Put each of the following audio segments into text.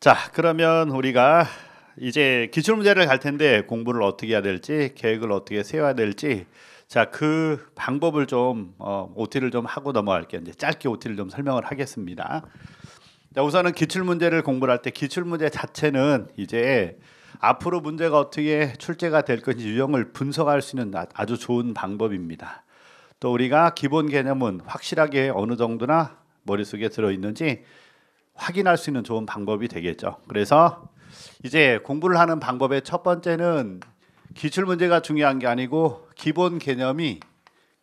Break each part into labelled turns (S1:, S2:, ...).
S1: 자, 그러면 우리가 이제 기출문제를 갈 텐데 공부를 어떻게 해야 될지, 계획을 어떻게 세워야 될지, 자, 그 방법을 좀 OT를 좀 하고 넘어갈게요. 이제 짧게 OT를 좀 설명을 하겠습니다. 자, 우선은 기출문제를 공부를 할 때 기출문제 자체는 이제 앞으로 문제가 어떻게 출제가 될 건지 유형을 분석할 수 있는 아주 좋은 방법입니다. 또 우리가 기본 개념은 확실하게 어느 정도나 머릿속에 들어있는지 확인할 수 있는 좋은 방법이 되겠죠. 그래서 이제 공부를 하는 방법의 첫 번째는 기출문제가 중요한 게 아니고 기본 개념이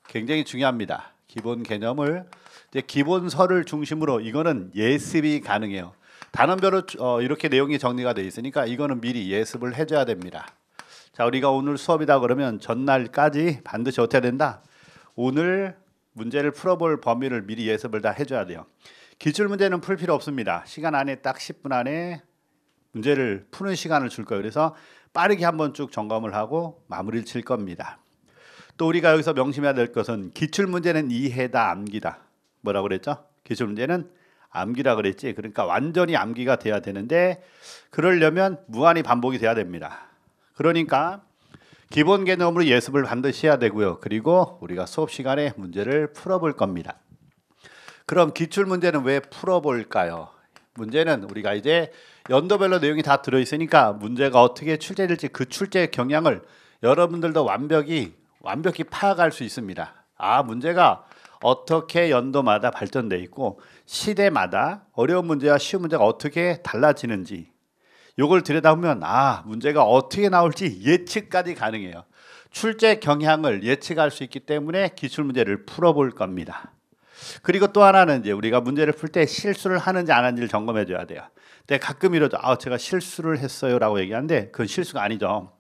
S1: 굉장히 중요합니다. 기본 개념을 이제 기본서를 중심으로 이거는 예습이 가능해요. 단원별로 이렇게 내용이 정리가 돼 있으니까 이거는 미리 예습을 해줘야 됩니다. 자, 우리가 오늘 수업이다 그러면 전날까지 반드시 어떻게 해야 된다? 오늘 문제를 풀어볼 범위를 미리 예습을 다 해줘야 돼요. 기출문제는 풀 필요 없습니다. 시간 안에 딱 10분 안에 문제를 푸는 시간을 줄 거예요. 그래서 빠르게 한번 쭉 점검을 하고 마무리를 칠 겁니다. 또 우리가 여기서 명심해야 될 것은 기출문제는 이해다 암기다. 뭐라고 그랬죠? 기출문제는 암기라 그랬지. 그러니까 완전히 암기가 돼야 되는데 그러려면 무한히 반복이 돼야 됩니다. 그러니까 기본 개념으로 예습을 반드시 해야 되고요. 그리고 우리가 수업 시간에 문제를 풀어볼 겁니다. 그럼 기출문제는 왜 풀어볼까요? 문제는 우리가 이제 연도별로 내용이 다 들어있으니까 문제가 어떻게 출제될지 그 출제 경향을 여러분들도 완벽히 파악할 수 있습니다. 문제가 어떻게 연도마다 발전돼 있고 시대마다 어려운 문제와 쉬운 문제가 어떻게 달라지는지 요걸 들여다보면 문제가 어떻게 나올지 예측까지 가능해요. 출제 경향을 예측할 수 있기 때문에 기출문제를 풀어볼 겁니다. 그리고 또 하나는 이제 우리가 문제를 풀 때 실수를 하는지 안 하는지를 점검해 줘야 돼요. 근데 가끔 이러죠. 제가 실수를 했어요 라고 얘기하는데 그건 실수가 아니죠.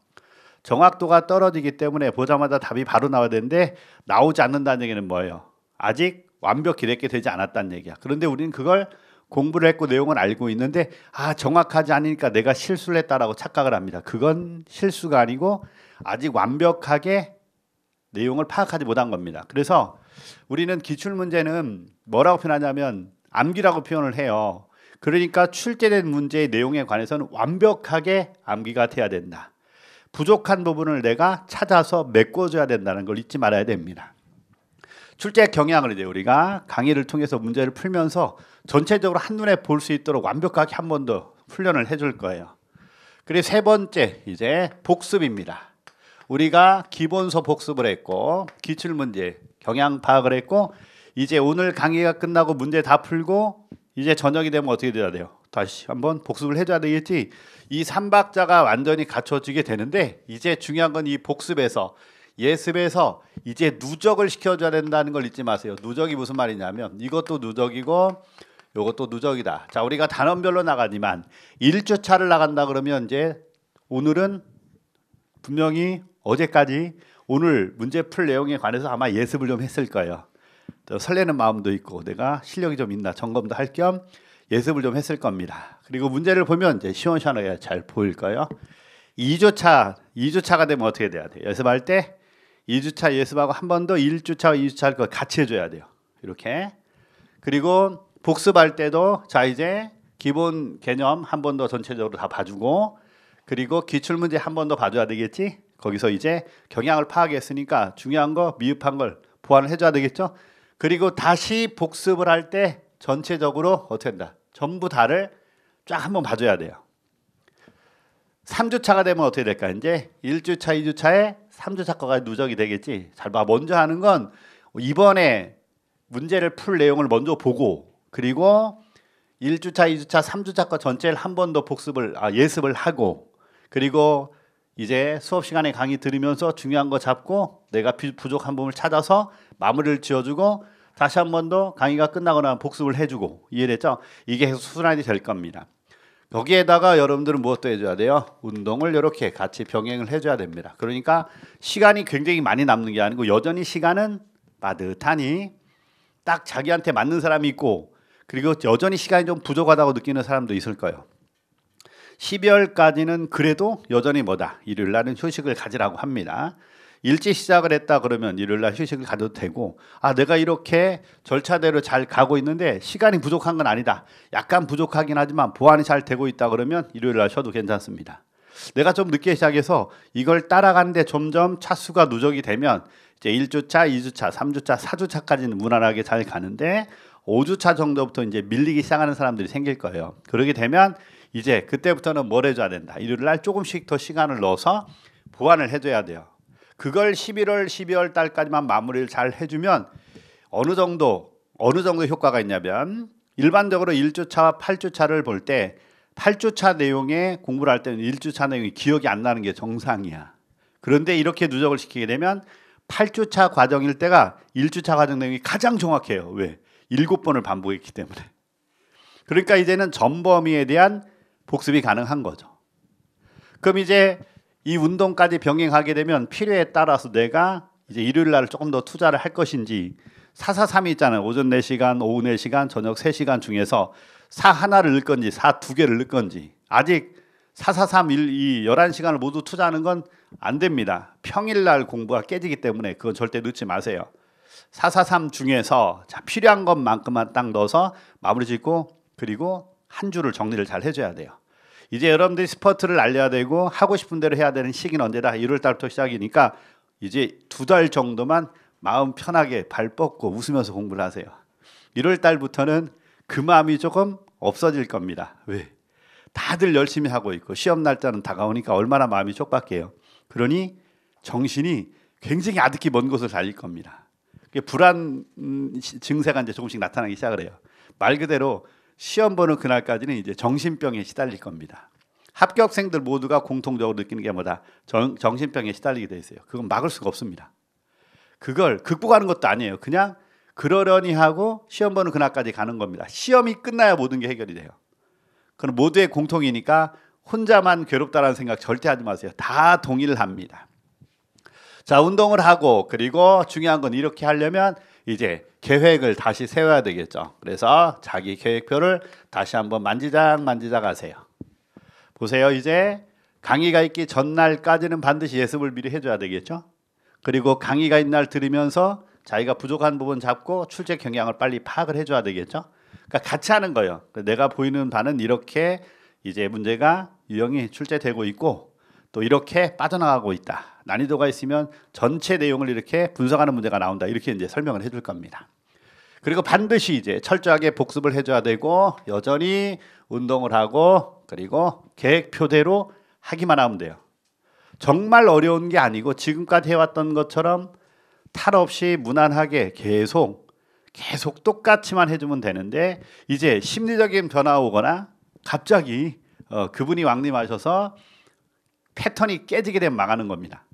S1: 정확도가 떨어지기 때문에 보자마자 답이 바로 나와야 되는데 나오지 않는다는 얘기는 뭐예요? 아직 완벽히 내게 되지 않았다는 얘기야. 그런데 우리는 그걸 공부를 했고 내용을 알고 있는데 정확하지 않으니까 내가 실수를 했다라고 착각을 합니다. 그건 실수가 아니고 아직 완벽하게 내용을 파악하지 못한 겁니다. 그래서 우리는 기출문제는 뭐라고 표현하냐면 암기라고 표현을 해요. 그러니까 출제된 문제의 내용에 관해서는 완벽하게 암기가 돼야 된다. 부족한 부분을 내가 찾아서 메꿔줘야 된다는 걸 잊지 말아야 됩니다. 출제 경향을 이제 우리가 강의를 통해서 문제를 풀면서 전체적으로 한눈에 볼 수 있도록 완벽하게 한 번 더 훈련을 해줄 거예요. 그리고 세 번째 이제 복습입니다. 우리가 기본서 복습을 했고 기출문제 경향 파악을 했고 이제 오늘 강의가 끝나고 문제 다 풀고 이제 저녁이 되면 어떻게 돼야 돼요? 다시 한번 복습을 해줘야 되겠지. 이 3박자가 완전히 갖춰지게 되는데 이제 중요한 건 이 복습에서 예습에서 이제 누적을 시켜줘야 된다는 걸 잊지 마세요. 누적이 무슨 말이냐면 이것도 누적이고 이것도 누적이다. 자, 우리가 단원별로 나가지만 1주차를 나간다 그러면 이제 오늘은 분명히 어제까지 오늘 문제 풀 내용에 관해서 아마 예습을 좀 했을 거예요. 또 설레는 마음도 있고 내가 실력이 좀 있나 점검도 할 겸 예습을 좀 했을 겁니다. 그리고 문제를 보면 이제 시원시원하게 잘 보일 거예요. 2주차가 되면 어떻게 돼야 돼요? 예습할 때 2주차 예습하고 한 번 더 1주차와 2주차를 같이 해줘야 돼요. 이렇게. 그리고 복습할 때도 자 이제 기본 개념 한 번 더 전체적으로 다 봐주고 그리고 기출문제 한 번 더 봐줘야 되겠지? 거기서 이제 경향을 파악했으니까 중요한 거 미흡한 걸 보완을 해줘야 되겠죠? 그리고 다시 복습을 할 때 전체적으로 어떻게 한다? 전부 다를 쫙 한번 봐줘야 돼요. 3주차가 되면 어떻게 될까? 이제 1주차, 2주차에 3주차 거가 누적이 되겠지. 잘 봐. 먼저 하는 건 이번에 문제를 풀 내용을 먼저 보고 그리고 1주차, 2주차, 3주차 거 전체를 한 번 더 예습을 하고 그리고 이제 수업 시간에 강의 들으면서 중요한 거 잡고 내가 부족한 부분을 찾아서 마무리를 지어주고 다시 한 번 더 강의가 끝나고 나면 복습을 해주고 이해됐죠? 이게 계속 수순환이 될 겁니다. 여기에다가 여러분들은 무엇도 해줘야 돼요? 운동을 이렇게 같이 병행을 해줘야 됩니다. 그러니까 시간이 굉장히 많이 남는 게 아니고 여전히 시간은 빠듯하니 딱 자기한테 맞는 사람이 있고 그리고 여전히 시간이 좀 부족하다고 느끼는 사람도 있을 거예요. 12월까지는 그래도 여전히 일요일 날은 휴식을 가지라고 합니다. 일찍 시작을 했다 그러면 일요일 날 휴식을 가져도 되고, 아 내가 이렇게 절차대로 잘 가고 있는데 시간이 부족한 건 아니다, 약간 부족하긴 하지만 보완이 잘 되고 있다 그러면 일요일 날 쉬어도 괜찮습니다. 내가 좀 늦게 시작해서 이걸 따라가는데 점점 차수가 누적이 되면 이제 1주차, 2주차, 3주차, 4주차까지는 무난하게 잘 가는데 5주차 정도부터 이제 밀리기 시작하는 사람들이 생길 거예요. 그러게 되면 이제 그때부터는 뭘 해줘야 된다. 일요일 날 조금씩 더 시간을 넣어서 보완을 해줘야 돼요. 그걸 11월, 12월 달까지만 마무리를 잘 해주면 어느 정도 효과가 있냐면, 일반적으로 1주차와 8주차를 볼 때 8주차 내용에 공부를 할 때는 1주차 내용이 기억이 안 나는 게 정상이야. 그런데 이렇게 누적을 시키게 되면 8주차 과정일 때가 1주차 과정 내용이 가장 정확해요. 왜? 7번을 반복했기 때문에. 그러니까 이제는 전범위에 대한 복습이 가능한 거죠. 그럼 이제 이 운동까지 병행하게 되면 필요에 따라서 내가 이제 일요일 날 조금 더 투자를 할 것인지, 443이 있잖아요. 오전 4시간, 오후 4시간, 저녁 3시간 중에서 4 하나를 넣을 건지 4 2개를 넣을 건지, 아직 443 이 11시간을 모두 투자하는 건 안 됩니다. 평일날 공부가 깨지기 때문에 그건 절대 넣지 마세요. 443 중에서 자, 필요한 것만큼만 딱 넣어서 마무리 짓고, 그리고 한 주를 정리를 잘 해줘야 돼요. 이제 여러분들이 스퍼트를 알려야 되고 하고 싶은 대로 해야 되는 시기는 언제다? 1월 달부터 시작이니까 이제 2달 정도만 마음 편하게 발 뻗고 웃으면서 공부를 하세요. 1월 달부터는 그 마음이 조금 없어질 겁니다. 왜? 다들 열심히 하고 있고 시험 날짜는 다가오니까 얼마나 마음이 촉박해요. 그러니 정신이 굉장히 아득히 먼 곳을 달릴 겁니다. 불안 증세가 이제 조금씩 나타나기 시작을 해요. 말 그대로 시험 보는 그날까지는 이제 정신병에 시달릴 겁니다. 합격생들 모두가 공통적으로 느끼는 게 뭐다? 정신병에 시달리게 돼 있어요. 그건 막을 수가 없습니다. 그걸 극복하는 것도 아니에요. 그냥 그러려니 하고 시험 보는 그날까지 가는 겁니다. 시험이 끝나야 모든 게 해결이 돼요. 그건 모두의 공통이니까 혼자만 괴롭다라는 생각 절대 하지 마세요. 다 동일합니다. 자, 운동을 하고, 그리고 중요한 건 이렇게 하려면 이제 계획을 다시 세워야 되겠죠. 그래서 자기 계획표를 다시 한번 만지작 하세요. 보세요. 이제 강의가 있기 전날까지는 반드시 예습을 미리 해줘야 되겠죠. 그리고 강의가 있는 날 들으면서 자기가 부족한 부분 잡고 출제 경향을 빨리 파악을 해줘야 되겠죠. 그러니까 같이 하는 거예요. 내가 보이는 바는 이렇게 이제 문제가 유형이 출제되고 있고 또 이렇게 빠져나가고 있다. 난이도가 있으면 전체 내용을 이렇게 분석하는 문제가 나온다. 이렇게 이제 설명을 해줄 겁니다. 그리고 반드시 이제 철저하게 복습을 해줘야 되고 여전히 운동을 하고 그리고 계획표대로 하기만 하면 돼요. 정말 어려운 게 아니고 지금까지 해왔던 것처럼 탈 없이 무난하게 계속 똑같이만 해주면 되는데, 이제 심리적인 변화 오거나 갑자기 그분이 왕림하셔서 패턴이 깨지게 되면 망하는 겁니다.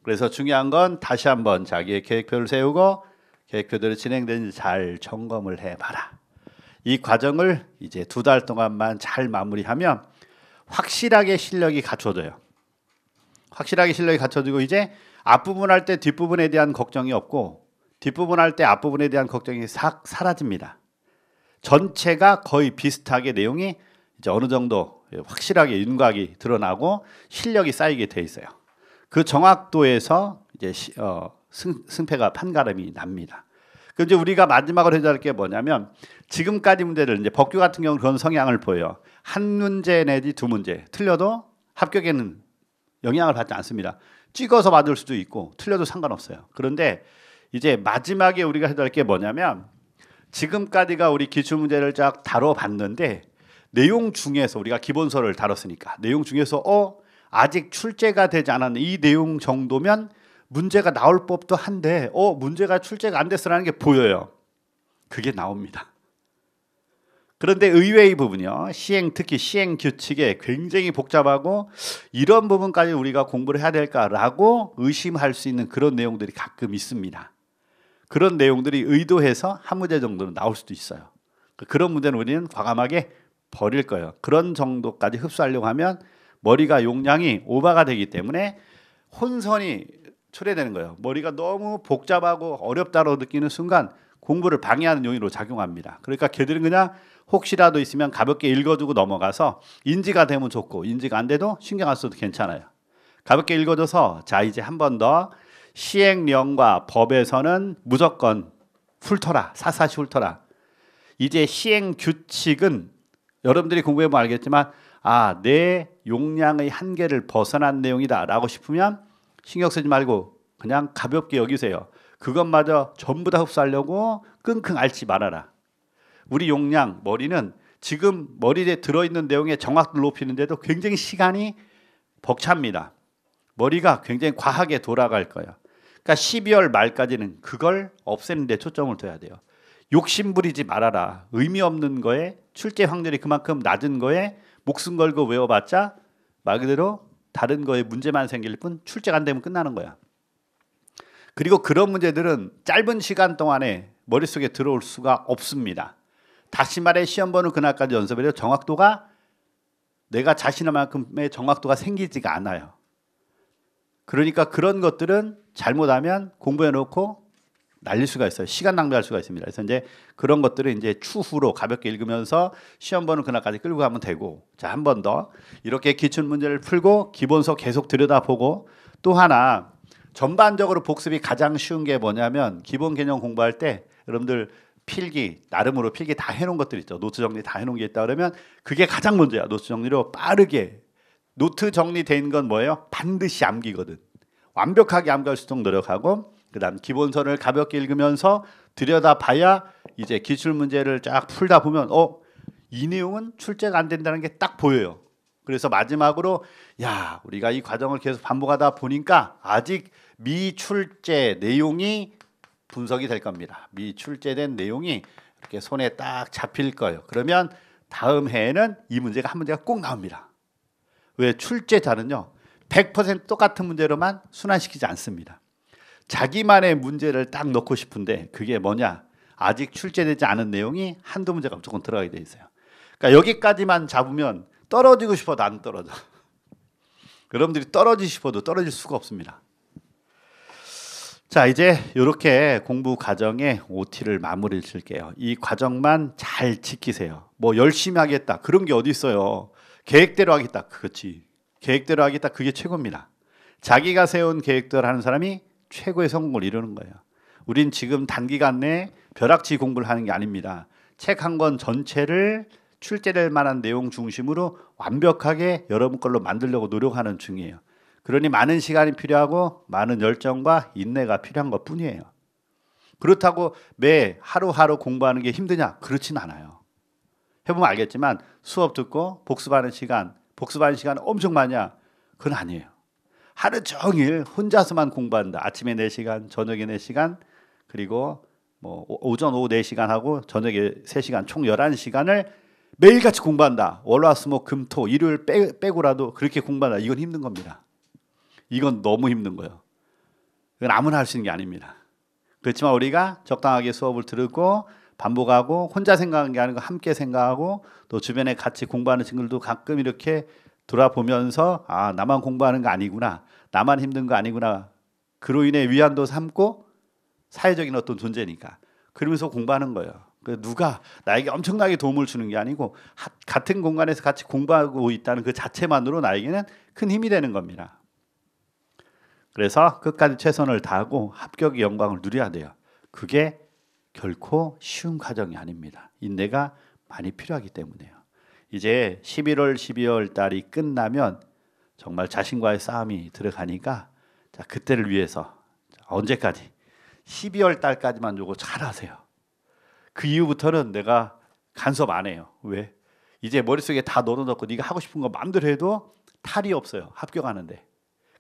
S1: 그래서 중요한 건 다시 한번 자기의 계획표를 세우고 계획표대로 진행되는지 잘 점검을 해봐라. 이 과정을 이제 2달 동안만 잘 마무리하면 확실하게 실력이 갖춰져요. 확실하게 실력이 갖춰지고 이제 앞부분 할 때 뒷부분에 대한 걱정이 없고 뒷부분 할 때 앞부분에 대한 걱정이 싹 사라집니다. 전체가 거의 비슷하게 내용이 이제 어느 정도 확실하게 윤곽이 드러나고 실력이 쌓이게 돼 있어요. 그 정확도에서 이제 승패가 판가름이 납니다. 그 이제 우리가 마지막으로 해야 할 게 뭐냐면, 지금까지 문제를 이제 법규 같은 경우는 그런 성향을 보여요. 한 문제 내지 2문제 틀려도 합격에는 영향을 받지 않습니다. 찍어서 받을 수도 있고 틀려도 상관없어요. 그런데 이제 마지막에 우리가 해야 할 게 뭐냐면, 지금까지가 우리 기출문제를 쫙 다뤄봤는데 내용 중에서 우리가 기본서를 다뤘으니까 내용 중에서 아직 출제가 되지 않았는 이 내용 정도면 문제가 나올 법도 한데 문제가 출제가 안 됐으라는 게 보여요. 그게 나옵니다. 그런데 의외의 부분이요, 특히 시행 규칙에 굉장히 복잡하고 이런 부분까지 우리가 공부를 해야 될까라고 의심할 수 있는 그런 내용들이 가끔 있습니다. 그런 내용들이 의도해서 한 문제 정도는 나올 수도 있어요. 그런 문제는 우리는 과감하게 버릴 거예요. 그런 정도까지 흡수하려고 하면 머리가 용량이 오버가 되기 때문에 혼선이 초래되는 거예요. 머리가 너무 복잡하고 어렵다고 느끼는 순간 공부를 방해하는 요인으로 작용합니다. 그러니까 걔들은 그냥 혹시라도 있으면 가볍게 읽어두고 넘어가서 인지가 되면 좋고 인지가 안 돼도 신경 안 써도 괜찮아요. 가볍게 읽어줘서 자 이제 한 번 더 시행령과 법에서는 무조건 훑어라. 사사시 훑어라. 이제 시행 규칙은 여러분들이 공부해보면 알겠지만 내 용량의 한계를 벗어난 내용이다 라고 싶으면 신경 쓰지 말고 그냥 가볍게 여기세요. 그것마저 전부 다 흡수하려고 끙끙 앓지 말아라. 우리 용량, 머리는 지금 머리에 들어있는 내용의 정확도를 높이는데도 굉장히 시간이 벅찹니다. 머리가 굉장히 과하게 돌아갈 거예요. 그러니까 12월 말까지는 그걸 없애는 데 초점을 둬야 돼요. 욕심 부리지 말아라. 의미 없는 거에 출제 확률이 그만큼 낮은 거에 목숨 걸고 외워봤자 말 그대로 다른 거에 문제만 생길 뿐 출제가 안 되면 끝나는 거야. 그리고 그런 문제들은 짧은 시간 동안에 머릿속에 들어올 수가 없습니다. 다시 말해 시험 보는 그날까지 연습해도 정확도가 내가 자신의 만큼의 정확도가 생기지가 않아요. 그러니까 그런 것들은 잘못하면 공부해 놓고 날릴 수가 있어요. 시간 낭비할 수가 있습니다. 그래서 이제 그런 것들을 이제 추후로 가볍게 읽으면서 시험 보는 그날까지 끌고 가면 되고, 자, 한 번 더 이렇게 기출 문제를 풀고 기본서 계속 들여다보고, 또 하나 전반적으로 복습이 가장 쉬운 게 뭐냐면 기본 개념 공부할 때 여러분들 필기 나름으로 필기 다 해놓은 것들 있죠. 노트 정리 다 해놓은 게 있다 그러면 그게 가장 먼저야. 노트 정리로 빠르게. 노트 정리된 건 뭐예요? 반드시 암기거든. 완벽하게 암기할 수 있도록 노력하고, 그다음 기본서를 가볍게 읽으면서 들여다봐야 이제 기출 문제를 쫙 풀다 보면 이 내용은 출제가 안 된다는 게 딱 보여요. 그래서 마지막으로 우리가 이 과정을 계속 반복하다 보니까 아직 미출제 내용이 분석이 될 겁니다. 미출제된 내용이 이렇게 손에 딱 잡힐 거예요. 그러면 다음 해에는 이 문제가 한 문제가 꼭 나옵니다. 왜? 출제자는요 100% 똑같은 문제로만 순환시키지 않습니다. 자기만의 문제를 딱 넣고 싶은데 그게 뭐냐? 아직 출제되지 않은 내용이 한두 문제가 무조건 들어가게 돼 있어요. 그러니까 여기까지만 잡으면 떨어지고 싶어도 안 떨어져. 여러분들이 떨어지고 싶어도 떨어질 수가 없습니다. 자, 이제 이렇게 공부 과정에 OT를 마무리를 칠게요. 이 과정만 잘 지키세요. 뭐 열심히 하겠다 그런 게 어디 있어요. 계획대로 하겠다. 그렇지. 계획대로 하겠다. 그게 최고입니다. 자기가 세운 계획대로 하는 사람이 최고의 성공을 이루는 거예요. 우린 지금 단기간 내에 벼락치 공부를 하는 게 아닙니다. 책 한 권 전체를 출제될 만한 내용 중심으로 완벽하게 여러분 걸로 만들려고 노력하는 중이에요. 그러니 많은 시간이 필요하고 많은 열정과 인내가 필요한 것뿐이에요. 그렇다고 매 하루하루 공부하는 게 힘드냐? 그렇진 않아요. 해보면 알겠지만 수업 듣고 복습하는 시간 엄청 많냐? 그건 아니에요. 하루 종일 혼자서만 공부한다. 아침에 4시간, 저녁에 4시간, 그리고 뭐 오전 오후 4시간 하고 저녁에 3시간, 총 11시간을 매일같이 공부한다. 월화수목금토 일요일 빼고라도 그렇게 공부한다. 이건 힘든 겁니다. 이건 너무 힘든 거예요. 이건 아무나 할 수 있는 게 아닙니다. 그렇지만 우리가 적당하게 수업을 들고 반복하고 혼자 생각하는 게 아니고 함께 생각하고 또 주변에 같이 공부하는 친구들도 가끔 이렇게 돌아보면서 나만 공부하는 거 아니구나. 나만 힘든 거 아니구나. 그로 인해 위안도 삼고 사회적인 어떤 존재니까. 그러면서 공부하는 거예요. 누가 나에게 엄청나게 도움을 주는 게 아니고 같은 공간에서 같이 공부하고 있다는 그 자체만으로 나에게는 큰 힘이 되는 겁니다. 그래서 끝까지 최선을 다하고 합격의 영광을 누려야 돼요. 그게 결코 쉬운 과정이 아닙니다. 인내가 많이 필요하기 때문에요. 이제 11월, 12월 달이 끝나면 정말 자신과의 싸움이 들어가니까 자, 그때를 위해서 언제까지? 12월 달까지만 요거 잘하세요. 그 이후부터는 내가 간섭 안 해요. 왜? 이제 머릿속에 다 넣어놓고 네가 하고 싶은 거 마음대로 해도 탈이 없어요. 합격하는데.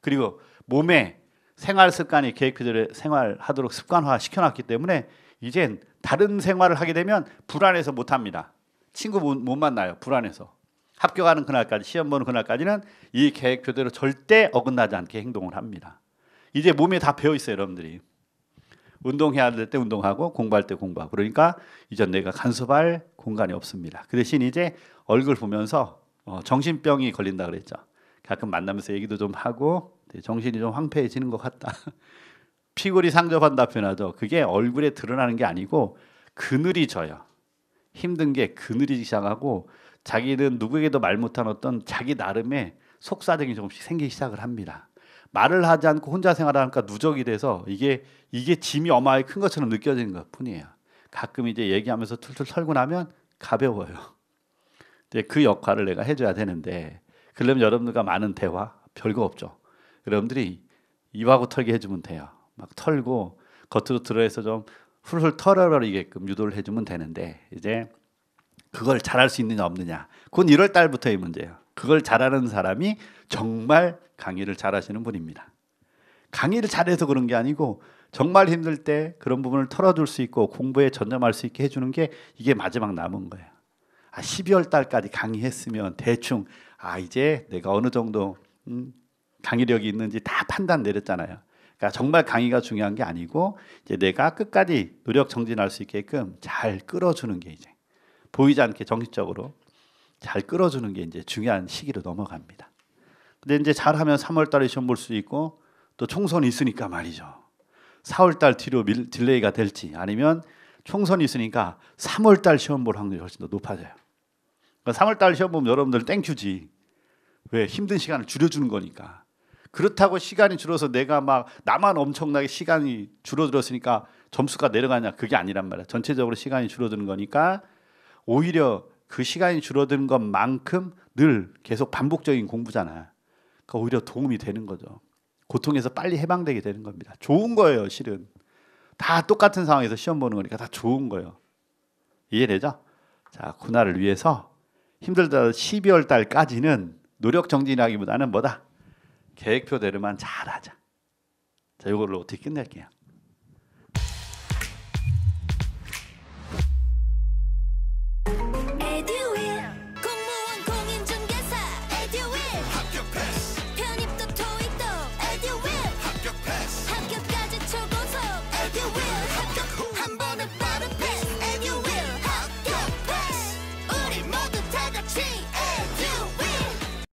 S1: 그리고 몸에 생활 습관이 계획표대로 생활하도록 습관화 시켜놨기 때문에 이젠 다른 생활을 하게 되면 불안해서 못합니다. 친구 못 만나요. 불안해서. 합격하는 그날까지, 시험 보는 그날까지는 이 계획표대로 절대 어긋나지 않게 행동을 합니다. 이제 몸에 다 배어있어요. 여러분들이. 운동해야 될 때 운동하고 공부할 때 공부하고. 그러니까 이제 내가 간섭할 공간이 없습니다. 그 대신 이제 얼굴 보면서 정신병이 걸린다 그랬죠. 가끔 만나면서 얘기도 좀 하고 정신이 좀 황폐해지는 것 같다. 피골이 상접한다 표현하죠. 그게 얼굴에 드러나는 게 아니고 그늘이 져요. 힘든 게 그늘이 시작하고 자기는 누구에게도 말 못한 어떤 자기 나름의 속사정이 조금씩 생기기 시작을 합니다. 말을 하지 않고 혼자 생활하니까 누적이 돼서 이게 짐이 어마하게 큰 것처럼 느껴지는 것뿐이에요. 가끔 이제 얘기하면서 툴툴 털고 나면 가벼워요. 근데 그 역할을 내가 해줘야 되는데, 그러려면 여러분들과 많은 대화 별거 없죠. 여러분들이 입하고 털게 해주면 돼요. 막 털고 겉으로 들어해서 좀 훌훌 털어버리게끔 유도를 해주면 되는데, 이제 그걸 잘할 수 있느냐 없느냐, 그건 1월 달부터의 문제예요. 그걸 잘하는 사람이 정말 강의를 잘하시는 분입니다. 강의를 잘해서 그런 게 아니고 정말 힘들 때 그런 부분을 털어줄 수 있고 공부에 전념할 수 있게 해주는 게 이게 마지막 남은 거예요. 12월 달까지 강의했으면 대충 이제 내가 어느 정도 강의력이 있는지 다 판단 내렸잖아요. 그러니까 정말 강의가 중요한 게 아니고 이제 내가 끝까지 노력 정진할 수 있게끔 잘 끌어주는 게, 이제 보이지 않게 정신적으로 잘 끌어주는 게 이제 중요한 시기로 넘어갑니다. 근데 이제 잘하면 3월 달에 시험 볼 수 있고, 또 총선이 있으니까 말이죠. 4월 달 뒤로 딜레이가 될지, 아니면 총선이 있으니까 3월 달 시험 볼 확률이 훨씬 더 높아져요. 그러니까 3월 달 시험 보면 여러분들 땡큐지. 왜? 힘든 시간을 줄여주는 거니까. 그렇다고 시간이 줄어서 내가 막 나만 엄청나게 시간이 줄어들었으니까 점수가 내려가냐, 그게 아니란 말이야. 전체적으로 시간이 줄어드는 거니까 오히려 그 시간이 줄어드는 것만큼 늘 계속 반복적인 공부잖아. 그러니까 오히려 도움이 되는 거죠. 고통에서 빨리 해방되게 되는 겁니다. 좋은 거예요, 실은. 다 똑같은 상황에서 시험 보는 거니까 다 좋은 거예요. 이해되죠? 자, 그날을 위해서 힘들다 12월 달까지는 노력 정진하기보다는 뭐다? 계획표대로만 잘하자. 자, 이걸로 어떻게 끝낼게요.